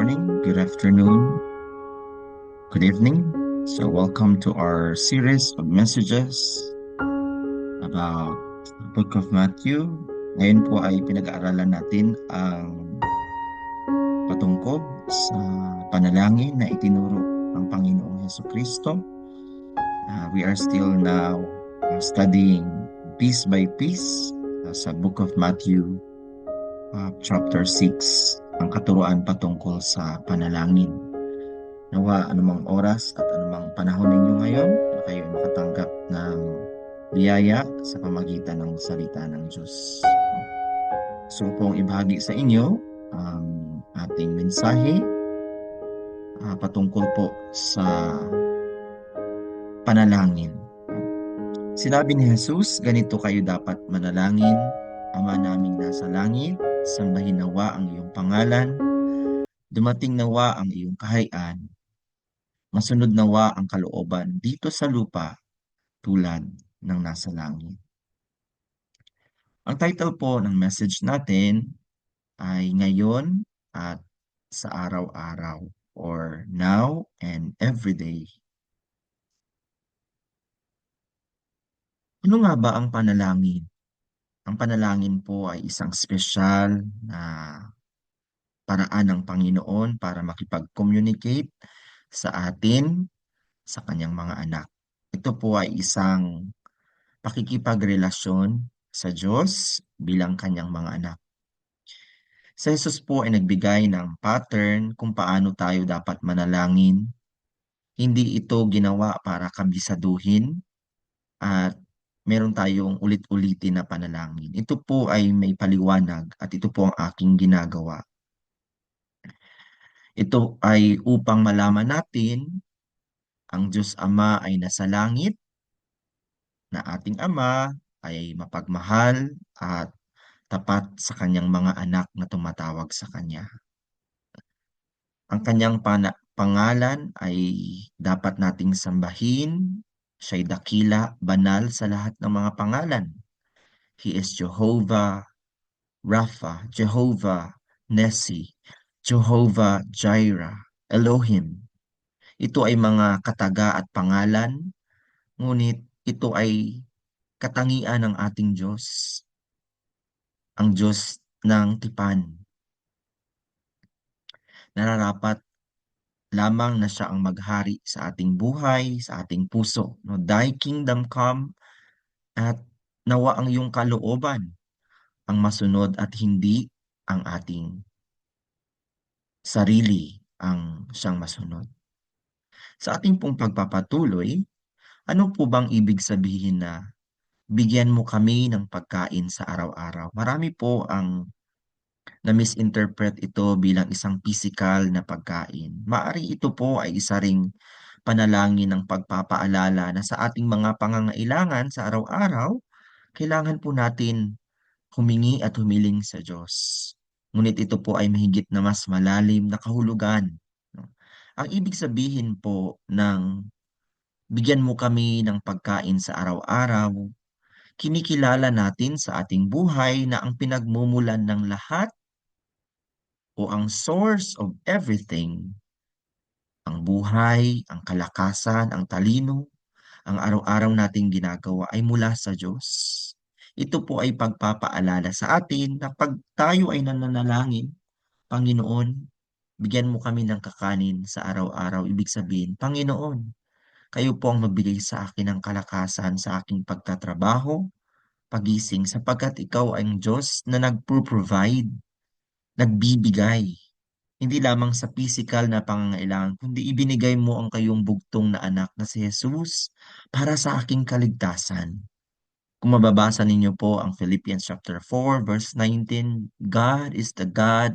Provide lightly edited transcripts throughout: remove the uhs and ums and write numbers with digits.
morning, good afternoon, good evening. So, welcome to our series of messages about the Book of Matthew. Ngayon po ay pinag-aaralan natin ang patungkol sa panalangin na itinuro ng Panginoong Hesus Kristo. We are still now studying piece by piece sa Book of Matthew, chapter 6, ang katuruan patungkol sa panalangin. Nawa anumang oras at anumang panahon ninyo ngayon na kayo ay makatanggap ng biyaya sa pamagitan ng salita ng Diyos. So pong ibahagi sa inyo ang ating mensahe patungkol po sa panalangin. Sinabi ni Jesus, ganito kayo dapat manalangin: Ama naming nasa langit, sambahin nawa ang iyong pangalan, dumating nawa ang iyong kaharian, masunod nawa ang kalooban dito sa lupa tulad ng nasa langit. Ang title po ng message natin ay Ngayon at sa Araw-araw, or Now and Everyday. Ano nga ba ang panalangin? Ang panalangin po ay isang espesyal na paraan ng Panginoon para makipag-communicate sa atin, sa kanyang mga anak. Ito po ay isang pakikipagrelasyon sa Diyos bilang kanyang mga anak. Si Jesus po ay nagbigay ng pattern kung paano tayo dapat manalangin. Hindi ito ginawa para kabisaduhin at meron tayong ulit-ulitin na panalangin. Ito po ay may paliwanag at ito po ang aking ginagawa. Ito ay upang malaman natin ang Diyos Ama ay nasa langit, na ating Ama ay mapagmahal at tapat sa kanyang mga anak na tumatawag sa kanya. Ang kanyang pangalan ay dapat nating sambahin. Siya'y dakila, banal sa lahat ng mga pangalan. He is Jehovah Rapha, Jehovah Nessi, Jehovah Jireh, Elohim. Ito ay mga kataga at pangalan, ngunit ito ay katangian ng ating Diyos, ang Diyos ng tipan. Nararapat lamang na siya ang maghari sa ating buhay, sa ating puso. No? Thy kingdom come, at nawa ang iyong kalooban ang masunod at hindi ang ating sarili ang siyang masunod. Sa ating pong pagpapatuloy, ano po bang ibig sabihin na bigyan mo kami ng pagkain sa araw-araw? Marami po ang na-misinterpret ito bilang isang physical na pagkain. Maari ito po ay isa ring panalangin ng pagpapaalala na sa ating mga pangangailangan sa araw-araw, kailangan po natin humingi at humiling sa Diyos. Ngunit ito po ay mahigit na mas malalim na kahulugan. No? Ang ibig sabihin po ng bigyan mo kami ng pagkain sa araw-araw, kinikilala natin sa ating buhay na ang pinagmumulan ng lahat o ang source of everything, ang buhay, ang kalakasan, ang talino, ang araw-araw nating ginagawa ay mula sa Diyos. Ito po ay pagpapaalala sa atin na pag tayo ay nananalangin, Panginoon, bigyan mo kami ng kakanin sa araw-araw. Ibig sabihin, Panginoon, kayo po ang magbigay sa akin ng kalakasan sa aking pagtatrabaho, pagising, sapagkat ikaw ay ang Diyos na nagpo-provide, nagbibigay. Hindi lamang sa physical na pangangailangan, kundi ibinigay mo ang kayong bugtong na anak na si Jesus para sa aking kaligtasan. Kung mababasa ninyo po ang Philippians chapter 4 verse 19, God is the God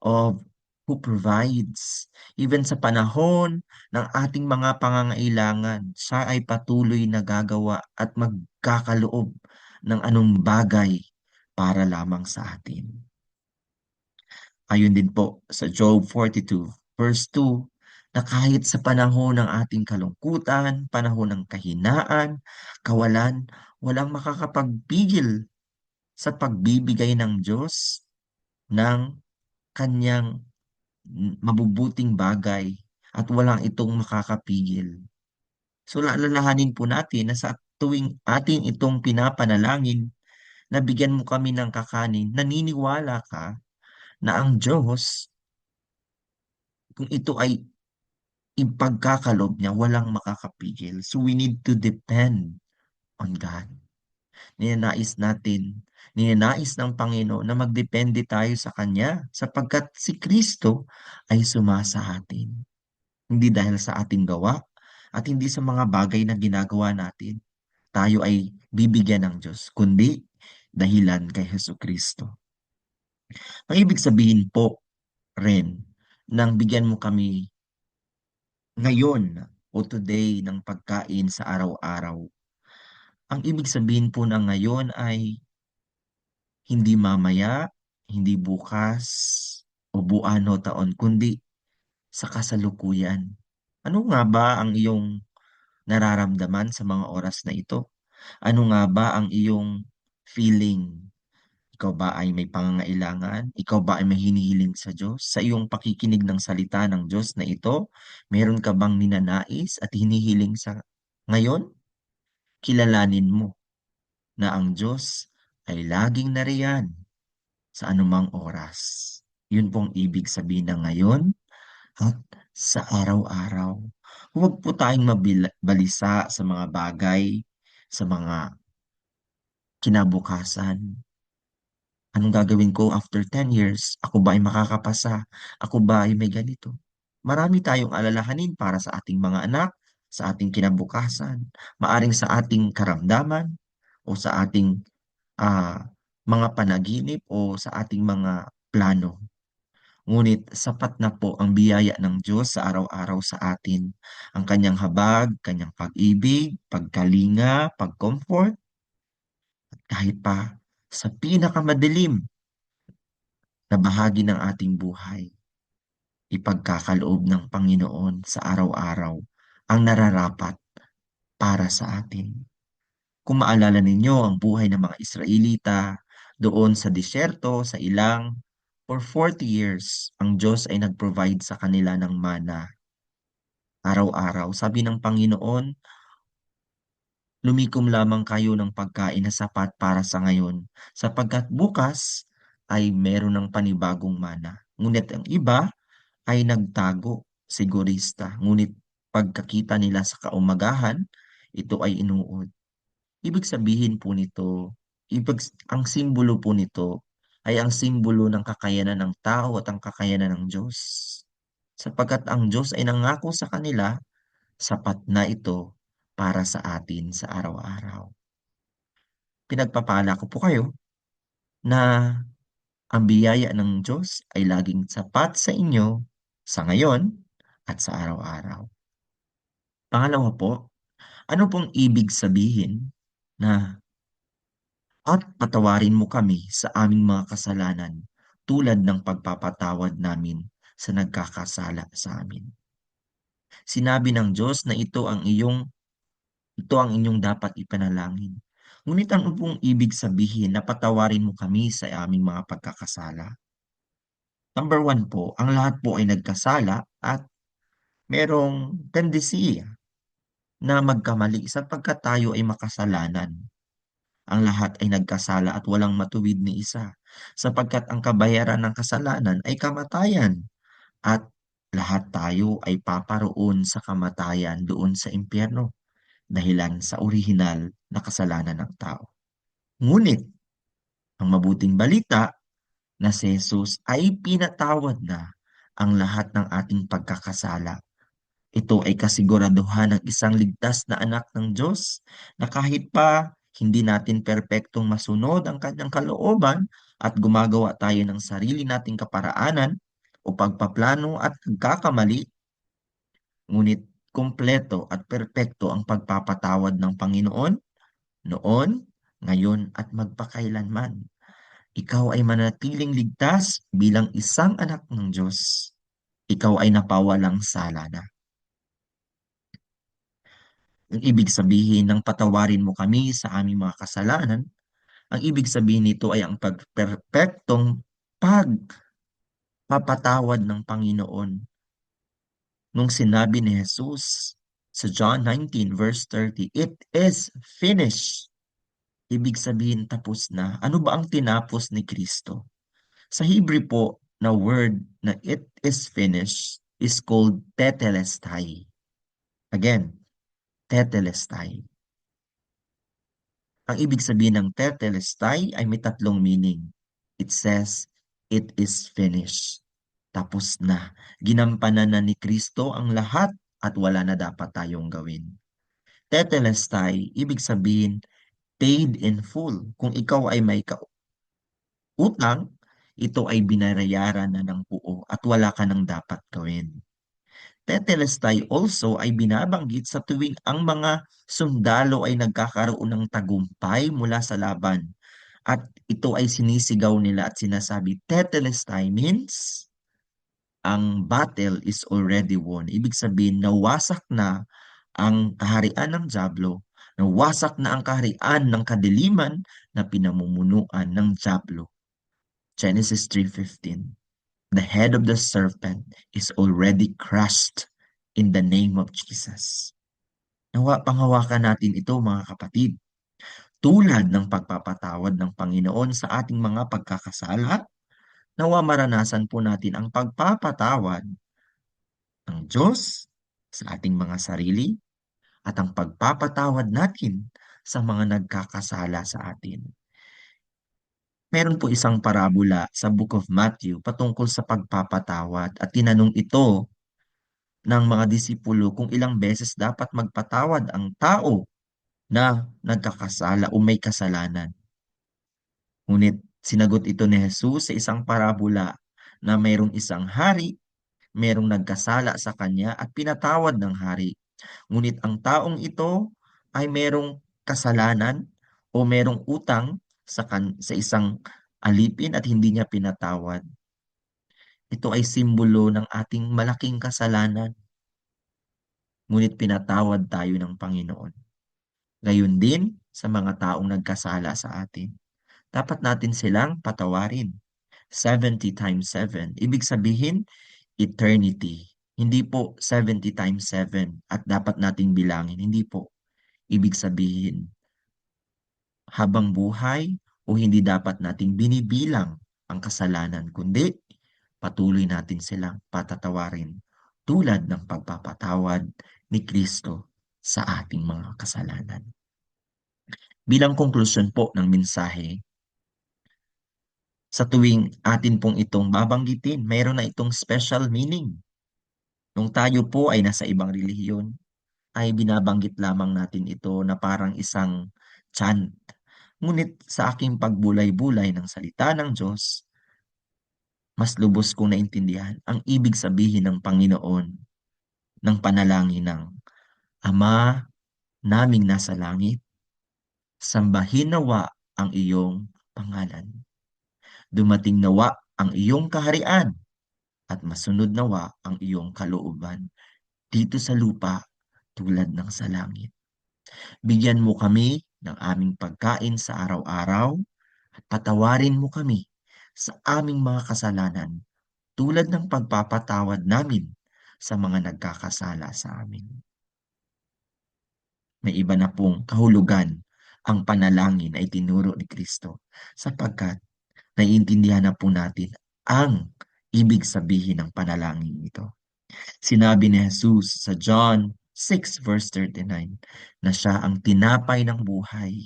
of who provides. Even sa panahon ng ating mga pangangailangan, siya ay patuloy na gagawa at magkakaloob ng anong bagay para lamang sa atin. Ayun din po sa Job 42 verse 2, na kahit sa panahon ng ating kalungkutan, panahon ng kahinaan, kawalan, walang makakapagpigil sa pagbibigay ng Diyos ng kanyang mabubuting bagay at walang itong makakapigil. So laalalahanin po natin na sa tuwing atin itong pinapanalangin na bigyan mo kami ng kakanin, naniniwala ka na ang Diyos, kung ito ay ipagkakalob niya, walang makakapigil. So we need to depend on God. Ninanais natin, ninanais ng Panginoon na magdepende tayo sa Kanya sapagkat si Kristo ay sumasa atin. Hindi dahil sa ating gawa at hindi sa mga bagay na ginagawa natin, tayo ay bibigyan ng Diyos, kundi dahilan kay Hesu Kristo. Ang ibig sabihin po rin nang bigyan mo kami ngayon o today ng pagkain sa araw-araw. Ang ibig sabihin po ng ngayon ay hindi mamaya, hindi bukas, o buwan o taon, kundi sa kasalukuyan. Ano nga ba ang iyong nararamdaman sa mga oras na ito? Ano nga ba ang iyong feeling? Ikaw ba ay may pangangailangan? Ikaw ba ay may hinihiling sa Diyos? Sa iyong pakikinig ng salita ng Diyos na ito, meron ka bang ninanais at hinihiling sa ngayon? Kilalanin mo na ang Diyos ay laging nariyan sa anumang oras. Yun pong ibig sabihin ng ngayon at sa araw-araw. Huwag po tayong mabalisa sa mga bagay, sa mga kinabukasan. Anong gagawin ko after 10 years? Ako ba ay makakapasa? Ako ba ay may ganito? Marami tayong alalahanin para sa ating mga anak, sa ating kinabukasan, maaring sa ating karamdaman, o sa ating ah, mga panaginip o sa ating mga plano. Ngunit sapat na po ang biyaya ng Diyos sa araw-araw sa atin. Ang kanyang habag, kanyang pag-ibig, pagkalinga, pag-comfort, kahit pa sa pinakamadilim na bahagi ng ating buhay, ipagkakaloob ng Panginoon sa araw-araw ang nararapat para sa atin. Kung maalala ninyo ang buhay ng mga Israelita doon sa disyerto, sa ilang, for 40 years, ang Diyos ay nag-provide sa kanila ng mana araw-araw. Sabi ng Panginoon, lumikom lamang kayo ng pagkain na sapat para sa ngayon, sapagkat bukas ay meron ng panibagong mana. Ngunit ang iba ay nagtago, sigurista. Ngunit pagkakita nila sa kaumagahan, ito ay inuod. Ibig sabihin po nito, ang simbolo po nito ay ang simbolo ng kakayanan ng tao at ang kakayanan ng Diyos. Sapagkat ang Diyos ay nangako sa kanila, sapat na ito para sa atin sa araw-araw. Pinagpapala ko po kayo na ang biyaya ng Diyos ay laging sapat sa inyo sa ngayon at sa araw-araw. Pangalawa po, ano pong ibig sabihin na at patawarin mo kami sa aming mga kasalanan tulad ng pagpapatawad namin sa nagkakasala sa amin? Sinabi ng Diyos na ito ang inyong dapat ipanalangin. Ngunit ang pong ibig sabihin na patawarin mo kami sa aming mga pagkakasala. Number one po, ang lahat po ay nagkasala at merong tendency na magkamali sapagkat tayo ay makasalanan. Ang lahat ay nagkasala at walang matuwid ni isa, sapagkat ang kabayaran ng kasalanan ay kamatayan, at lahat tayo ay paparoon sa kamatayan doon sa impyerno dahilan sa orihinal na kasalanan ng tao. Ngunit, ang mabuting balita na si Jesus ay pinatawad na ang lahat ng ating pagkakasala. Ito ay kasiguraduhan ng isang ligtas na anak ng Diyos na kahit pa hindi natin perpektong masunod ang kanyang kalooban at gumagawa tayo ng sarili nating kaparaanan o pagpaplano at nagkakamali, ngunit kumpleto at perpekto ang pagpapatawad ng Panginoon noon, ngayon at magpakailanman. Ikaw ay manatiling ligtas bilang isang anak ng Diyos. Ikaw ay napawalang sala na. Ang ibig sabihin ng patawarin mo kami sa aming mga kasalanan, ang ibig sabihin nito ay ang pagperpektong pagtawad papatawad ng Panginoon nung sinabi ni Jesus sa John 19 verse 30, "It is finished." Ibig sabihin tapos na. Ano ba ang tinapos ni Kristo? Sa Hebrew po na word na "it is finished" is called tetelestai. Again, tetelestai. Ang ibig sabihin ng tetelestai ay may tatlong meaning. It says, "It is finished." Tapos na. Ginampanan na ni Kristo ang lahat at wala na dapat tayong gawin. Tetelestai, ibig sabihin, paid in full. Kung ikaw ay may utang, ito ay binayaran na ng buo at wala ka nang dapat gawin. Tetelestai also ay binabanggit sa tuwing ang mga sundalo ay nagkakaroon ng tagumpay mula sa laban. At ito ay sinisigaw nila at sinasabi, Tetelestai means ang battle is already won. Ibig sabihin, nawasak na ang kaharian ng Diablo, nawasak na ang kaharian ng kadiliman na pinamumunuan ng Diablo. Genesis 3:15. The head of the serpent is already crushed in the name of Jesus. Nawa panghawakan natin ito mga kapatid. Tulad ng pagpapatawad ng Panginoon sa ating mga pagkakasala, nawa maranasan po natin ang pagpapatawad ng Diyos sa ating mga sarili at ang pagpapatawad natin sa mga nagkakasala sa atin. Meron po isang parabola sa Book of Matthew patungkol sa pagpapatawad at tinanong ito ng mga disipulo kung ilang beses dapat magpatawad ang tao na nagkakasala o may kasalanan. Ngunit sinagot ito ni Jesus sa isang parabola na mayroong isang hari, mayroong nagkasala sa kanya at pinatawad ng hari. Ngunit ang taong ito ay mayroong kasalanan o mayroong utang sa isang alipin at hindi niya pinatawad. Ito ay simbolo ng ating malaking kasalanan, ngunit pinatawad tayo ng Panginoon. Gayon din sa mga taong nagkasala sa atin. Dapat natin silang patawarin. 70 times 7. Ibig sabihin, eternity. Hindi po 70 times 7 at dapat nating bilangin. Hindi po. Ibig sabihin, habang buhay o hindi dapat nating binibilang ang kasalanan, kundi patuloy natin silang patatawarin tulad ng pagpapatawad ni Kristo sa ating mga kasalanan. Bilang konklusyon po ng mensahe, sa tuwing atin pong itong babanggitin, mayroon na itong special meaning. Nung tayo po ay nasa ibang relihiyon, ay binabanggit lamang natin ito na parang isang chant. Ngunit sa aking pagbulay-bulay ng salita ng Diyos, mas lubos kong naintindihan ang ibig sabihin ng Panginoon ng panalangin ng Ama naming nasa langit, sambahin nawa ang iyong pangalan. Dumating nawa ang iyong kaharian at masunod nawa ang iyong kalooban dito sa lupa tulad ng sa langit. Bigyan mo kami ng aming pagkain sa araw-araw at patawarin mo kami sa aming mga kasalanan tulad ng pagpapatawad namin sa mga nagkakasala sa amin. May iba na pong kahulugan ang panalangin ay tinuro ni Kristo sapagkat naiintindihan na po natin ang ibig sabihin ng panalangin ito. Sinabi ni Jesus sa John 6 verse 39 na siya ang tinapay ng buhay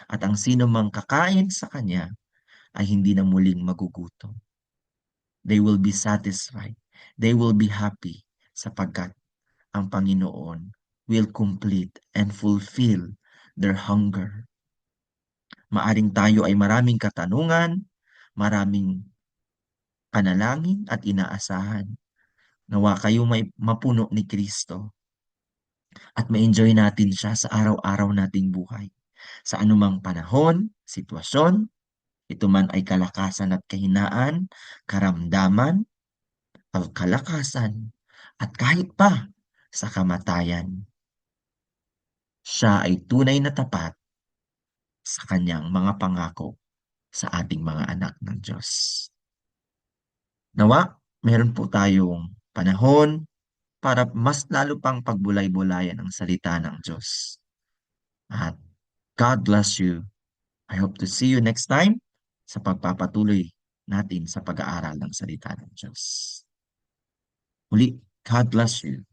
at ang sino mang kakain sa kanya ay hindi na muling magugutom. They will be satisfied. They will be happy sapagkat ang Panginoon will complete and fulfill their hunger. Maaring tayo ay maraming katanungan, maraming panalangin at inaasahan. Nawa kayo may mapuno ni Kristo at ma-enjoy natin siya sa araw-araw nating buhay. Sa anumang panahon, sitwasyon, ito man ay kalakasan at kahinaan, karamdaman, kalakasan, at kahit pa sa kamatayan. Siya ay tunay na tapat sa kanyang mga pangako sa ating mga anak ng Diyos. Nawa, meron po tayong panahon para mas lalo pang pagbulay-bulayan ang salita ng Diyos. At God bless you. I hope to see you next time sa pagpapatuloy natin sa pag-aaral ng salita ng Diyos. Muli, God bless you.